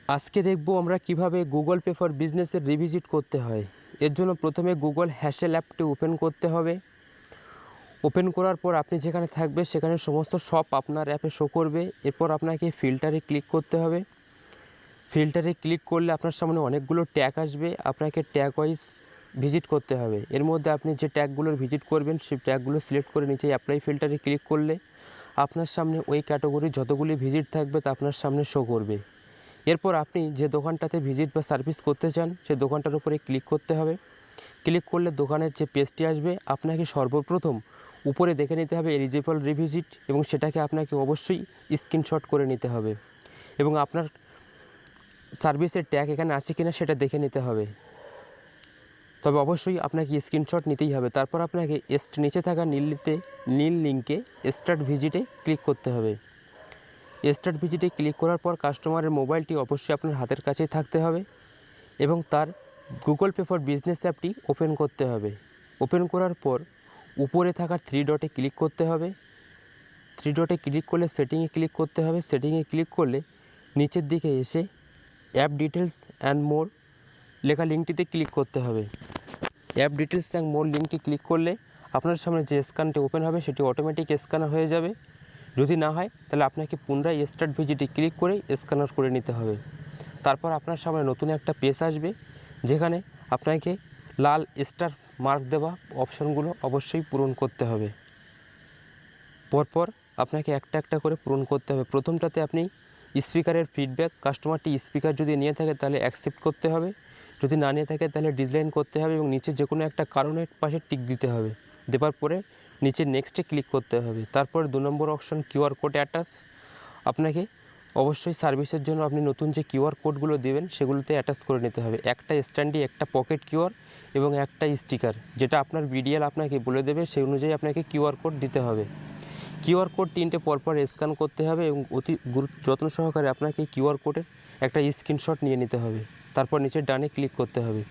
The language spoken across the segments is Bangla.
আজকে দেখব আমরা কিভাবে গুগল পে ফর বিজনেসের রিভিজিট করতে হয়। এর জন্য প্রথমে গুগল হ্যাসেল অ্যাপটি ওপেন করতে হবে। ওপেন করার পর আপনি যেখানে থাকবে সেখানে সমস্ত শপ আপনার অ্যাপে শো করবে। এরপর আপনাকে ফিল্টারে ক্লিক করতে হবে। ফিল্টারে ক্লিক করলে আপনার সামনে অনেকগুলো ট্যাগ আসবে, আপনাকে ট্যাগ ওয়াইজ ভিজিট করতে হবে। এর মধ্যে আপনি যে ট্যাগগুলোর ভিজিট করবেন সেই ট্যাগগুলো সিলেক্ট করে নিচে অ্যাপ্লাই ফিল্টারে ক্লিক করলে আপনার সামনে ওই ক্যাটাগরির যতগুলি ভিজিট থাকবে তা আপনার সামনে শো করবে। এরপর আপনি যে দোকানটাতে ভিজিট বা সার্ভিস করতে চান সেই দোকানটার উপরে ক্লিক করতে হবে। ক্লিক করলে দোকানের যে পেজটি আসবে আপনাকে সর্বপ্রথম উপরে দেখে নিতে হবে এলিজিবল রিভিজিট, এবং সেটাকে আপনাকে অবশ্যই স্ক্রিনশট করে নিতে হবে এবং আপনার সার্ভিসের ট্যাগ এখানে আছে কিনা সেটা দেখে নিতে হবে। তবে অবশ্যই আপনাকে স্ক্রিনশট নিতেই হবে। তারপর আপনাকে নিচে থাকা নীল লিঙ্কে স্টার্ট ভিজিটে ক্লিক করতে হবে। স্টার্ট ভিজিটে ক্লিক করার পর কাস্টমারের মোবাইলটি অবশ্যই আপনার হাতের কাছেই থাকতে হবে এবং তার গুগল পে ফর বিজনেস অ্যাপটি ওপেন করতে হবে। ওপেন করার পর উপরে থাকা 3 ডটে ক্লিক করতে হবে। 3 ডটে ক্লিক করলে সেটিংয়ে ক্লিক করতে হবে। সেটিংয়ে ক্লিক করলে নিচের দিকে এসে অ্যাপ ডিটেলস অ্যান্ড মোর লেখা লিঙ্কটিতে ক্লিক করতে হবে। অ্যাপ ডিটেলস অ্যান্ড মোর লিঙ্কটি ক্লিক করলে আপনার সামনে যে স্ক্যানটি ওপেন হবে সেটি অটোমেটিক স্ক্যানার হয়ে যাবে। যদি না হয় তাহলে আপনাকে পুনরায় স্টার্ট ভিজিটে ক্লিক করে স্ক্যানার করে নিতে হবে। তারপর আপনার সামনে নতুন একটা পেজ আসবে যেখানে আপনাকে লাল স্টার মার্ক দেওয়া অপশানগুলো অবশ্যই পূরণ করতে হবে। পরপর আপনাকে একটা একটা করে পূরণ করতে হবে। প্রথমটাতে আপনি স্পিকারের ফিডব্যাক, কাস্টমারটি স্পিকার যদি নিয়ে থাকে তাহলে অ্যাকসেপ্ট করতে হবে, যদি না নিয়ে থাকে তাহলে ডিসলাইন করতে হবে এবং নিচে যে কোনো একটা কারণের পাশে টিক দিতে হবে। দেওয়ার পরে নিচে নেক্সটে ক্লিক করতে হবে। তারপর 2 নম্বর অপশন কিউআর কোড অ্যাটাচ। আপনাকে অবশ্যই সার্ভিসের জন্য আপনি নতুন যে কিউআর কোডগুলো দেবেন সেগুলোতে অ্যাটাচ করে নিতে হবে। একটা স্ট্যান্ডি, একটা পকেট কিউআর এবং একটা স্টিকার, যেটা আপনার বিডিএল আপনাকে বলে দেবে সেই অনুযায়ী আপনাকে কিউআর কোড দিতে হবে। কিউআর কোড 3টে পরপর স্ক্যান করতে হবে এবং অতি যত্ন সহকারে আপনাকে কিউআর কোডের একটা স্ক্রিনশট নিয়ে নিতে হবে। তারপর নিচের ডানে ক্লিক করতে হবে।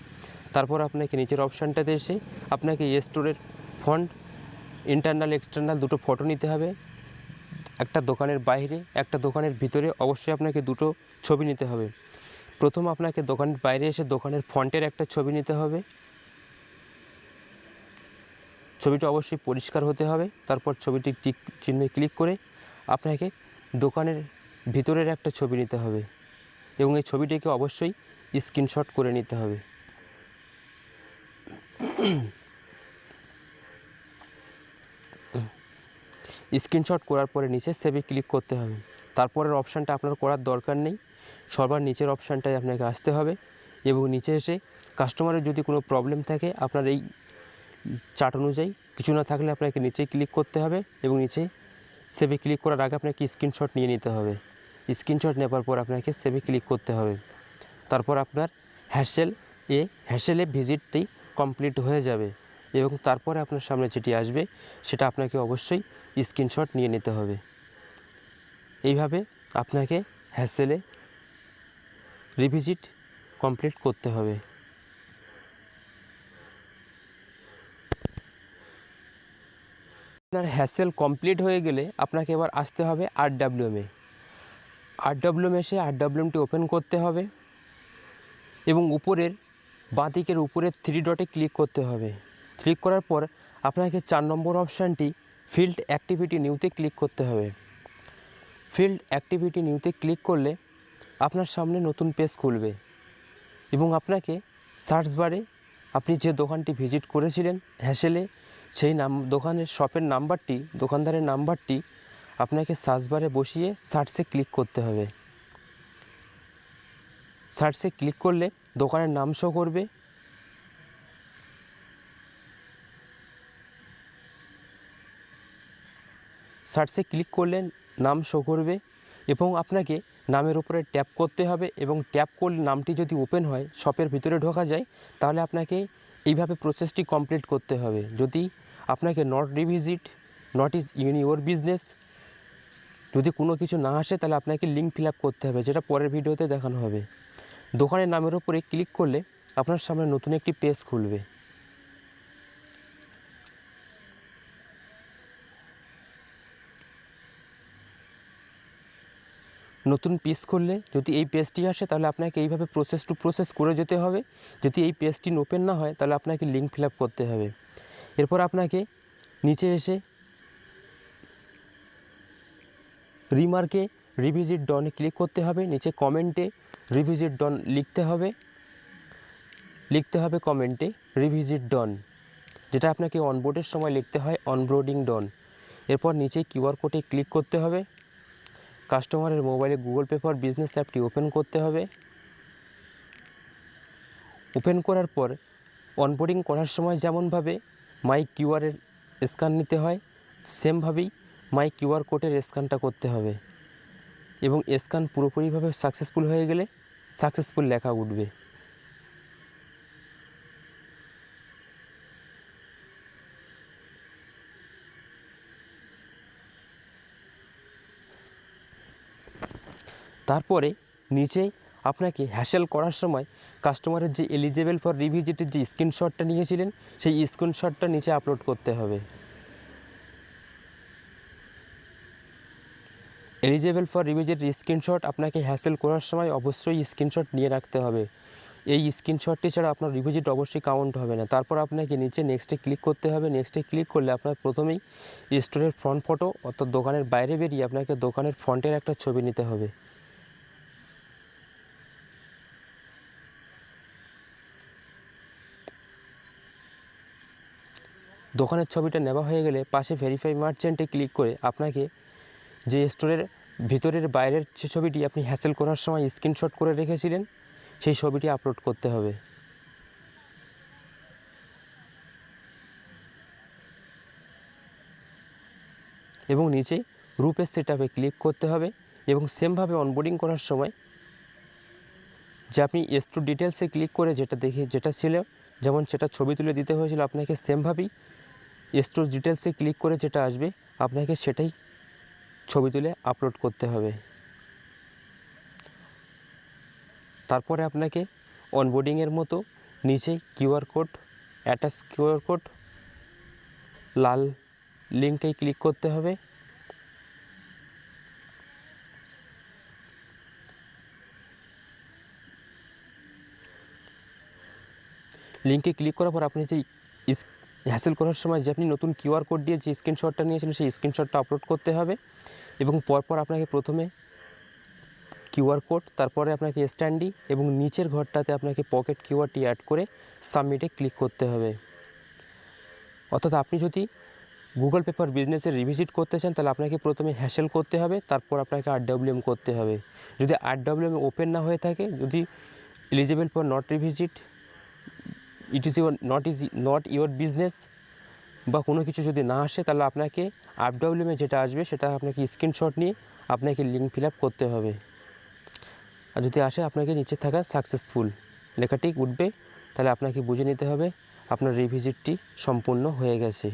তারপর আপনাকে নিচের অপশানটাতে এসে আপনাকে স্টোরের ফন্ট, ইন্টারনাল এক্সটার্নাল দুটো ফটো নিতে হবে। একটা দোকানের বাইরে, একটা দোকানের ভিতরে অবশ্যই আপনাকে দুটো ছবি নিতে হবে। প্রথম আপনাকে দোকানের বাইরে এসে দোকানের ফন্টের একটা ছবি নিতে হবে। ছবিটা অবশ্যই পরিষ্কার হতে হবে। তারপর ছবিটি টিক চিহ্নে ক্লিক করে আপনাকে দোকানের ভিতরের একটা ছবি নিতে হবে এবং এই ছবিটিকে অবশ্যই স্ক্রিনশট করে নিতে হবে। স্ক্রিনশট করার পরে নিচে সেভে ক্লিক করতে হবে। তারপরের অপশানটা আপনার করার দরকার নেই, সবার নিচের অপশানটায় আপনাকে আসতে হবে এবং নিচে এসে কাস্টমারের যদি কোনো প্রবলেম থাকে আপনার এই চার্ট অনুযায়ী কিছু না থাকলে আপনাকে নিচে ক্লিক করতে হবে এবং নিচে সেভে ক্লিক করার আগে আপনাকে স্ক্রিনশট নিয়ে নিতে হবে। স্ক্রিনশট নেওয়ার পর আপনাকে সেভে ক্লিক করতে হবে। তারপর আপনার হ্যাসেলে ভিজিটটি কমপ্লিট হয়ে যাবে এবং তারপরে আপনার সামনে যেটি আসবে সেটা আপনাকে অবশ্যই স্ক্রিনশট নিয়ে নিতে হবে। এইভাবে আপনাকে হ্যাসেলে রিভিজিট কমপ্লিট করতে হবে। আপনার হ্যাসেল কমপ্লিট হয়ে গেলে আপনাকে এবার আসতে হবে আরডব্লিউএমে। আরডব্লিউএম এসে আরডব্লিউএমটি ওপেন করতে হবে এবং উপরের বাঁদিকের উপরের 3 ডটে ক্লিক করতে হবে। ক্লিক করার পর আপনাকে 4 নম্বর অপশানটি ফিল্ড অ্যাক্টিভিটি নিউতে ক্লিক করতে হবে। ফিল্ড অ্যাক্টিভিটি নিউতে ক্লিক করলে আপনার সামনে নতুন পেজ খুলবে এবং আপনাকে সার্চ বারে আপনি যে দোকানটি ভিজিট করেছিলেন হ্যাসেলে সেই দোকানের শপের নাম্বারটি, দোকানদারের নাম্বারটি আপনাকে সার্চ বারে বসিয়ে সার্চে ক্লিক করতে হবে। সার্চে ক্লিক করলে দোকানের নাম শো করবে। সার্চে ক্লিক করলে নাম শো করবে এবং আপনাকে নামের উপরে ট্যাপ করতে হবে এবং ট্যাপ করলে নামটি যদি ওপেন হয়, শপের ভিতরে ঢোকা যায়, তাহলে আপনাকে এইভাবে প্রসেসটি কমপ্লিট করতে হবে। যদি আপনাকে not is in your business যদি কোনো কিছু না আসে তাহলে আপনাকে লিঙ্ক ফিল আপ করতে হবে, যেটা পরের ভিডিওতে দেখানো হবে। দোকানের নামের উপরে ক্লিক করলে আপনার সামনে নতুন একটি পেজ খুলবে। নতুন পেজ খুললে যদি এই পেজটি আসে তাহলে আপনাকে এইভাবে প্রসেস টু প্রসেস করে যেতে হবে। যদি এই পেজটি ওপেন না হয় তাহলে আপনাকে লিঙ্ক ফিল আপ করতে হবে। এরপর আপনাকে নিচে এসে রিমার্কে রিভিজিট ডনে ক্লিক করতে হবে। নিচে কমেন্টে রিভিজিট ডন লিখতে হবে কমেন্টে রিভিজিট ডন, যেটা আপনাকে অনবোর্ডের সময় লিখতে হয় অনবোর্ডিং ডন। এরপর নিচে কিউআর কোডে ক্লিক করতে হবে। কাস্টমারের মোবাইলে গুগল পে ফর বিজনেস অ্যাপটি ওপেন করতে হবে। ওপেন করার পর অনবোর্ডিং করার সময় যেমনভাবে মাই কিউআরের স্ক্যান নিতে হয়, সেমভাবেই মাই কিউআর কোডের স্ক্যানটা করতে হবে এবং স্ক্যান পুরোপুরিভাবে সাকসেসফুল হয়ে গেলে সাকসেসফুল লেখা উঠবে। তারপরে নিচে আপনাকে হ্যাসেল করার সময় কাস্টমারের যে এলিজেবল ফর রিভিজিটের যে স্ক্রিনশটটা নিয়েছিলেন সেই স্ক্রিনশটটা নিচে আপলোড করতে হবে। এলিজেবল ফর রিভিজিটের স্ক্রিনশট আপনাকে হ্যাসেল করার সময় অবশ্যই স্ক্রিনশট নিয়ে রাখতে হবে। এই স্ক্রিনশটটি ছাড়া আপনার রিভিজিট অবশ্যই কাউন্ট হবে না। তারপর আপনাকে নিচে নেক্সটে ক্লিক করতে হবে। নেক্সটে ক্লিক করলে আপনার প্রথমেই স্টোরের ফ্রন্ট ফটো অর্থাৎ দোকানের বাইরে বেরিয়ে আপনাকে দোকানের ফ্রন্টের একটা ছবি নিতে হবে। দোকানের ছবিটা নেওয়া হয়ে গেলে পাশে ভেরিফাই মার্চেন্টে ক্লিক করে আপনাকে যে স্টোরের ভিতরের বাইরের যে ছবিটি আপনি হ্যাসেল করার সময় স্ক্রিনশট করে রেখেছিলেন সেই ছবিটি আপলোড করতে হবে। এবং নিচে গ্রুপের সেটআপে ক্লিক করতে হবে এবং সেমভাবে অনবোর্ডিং করার সময় যে আপনি স্টোর ডিটেলসে ক্লিক করে যেটা ছিল যেমন সেটা ছবি তুলে দিতে হয়েছিল আপনাকে সেমভাবেই স্টোর ডিটেলসে ক্লিক করে যেটা আসবে আপনাকে সেটাই ছবি তুলে আপলোড করতে হবে। তারপরে আপনাকে অনবোর্ডিংয়ের মতো নিচে QR code attach QR code লাল লিঙ্কে ক্লিক করতে হবে। লিঙ্কে ক্লিক করার পর আপনি যে হ্যাসেল করার সময় যে আপনি নতুন কিউআর কোড দিয়ে যে স্ক্রিনশটটা নিয়েছিলেন সেই স্ক্রিনশটটা আপলোড করতে হবে এবং পরপর আপনাকে প্রথমে কিউআর কোড, তারপরে আপনাকে স্ট্যান্ডি এবং নিচের ঘরটাতে আপনাকে পকেট কিউআরটি অ্যাড করে সাবমিটে ক্লিক করতে হবে। অর্থাৎ আপনি যদি গুগল পে ফর বিজনেসের রিভিজিট করতে চান তাহলে আপনাকে প্রথমে হ্যাসেল করতে হবে, তারপর আপনাকে RWM করতে হবে। যদি RWM ওপেন না হয়ে থাকে, যদি eligible for not revisit, it is not your business বা কোনো কিছু যদি না আসে তাহলে আপনাকে RWM যেটা আসবে সেটা আপনাকে স্ক্রিনশট নিয়ে আপনাকে লিঙ্ক ফিল আপ করতে হবে। আর যদি আসে আপনাকে নিচে থাকা সাকসেসফুল লেখাটি উঠবে, তাহলে আপনাকে বুঝে নিতে হবে আপনার রিভিজিটটি সম্পূর্ণ হয়ে গেছে।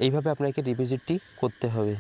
এইভাবে আপনাকে রিভিজিটটি করতে হবে।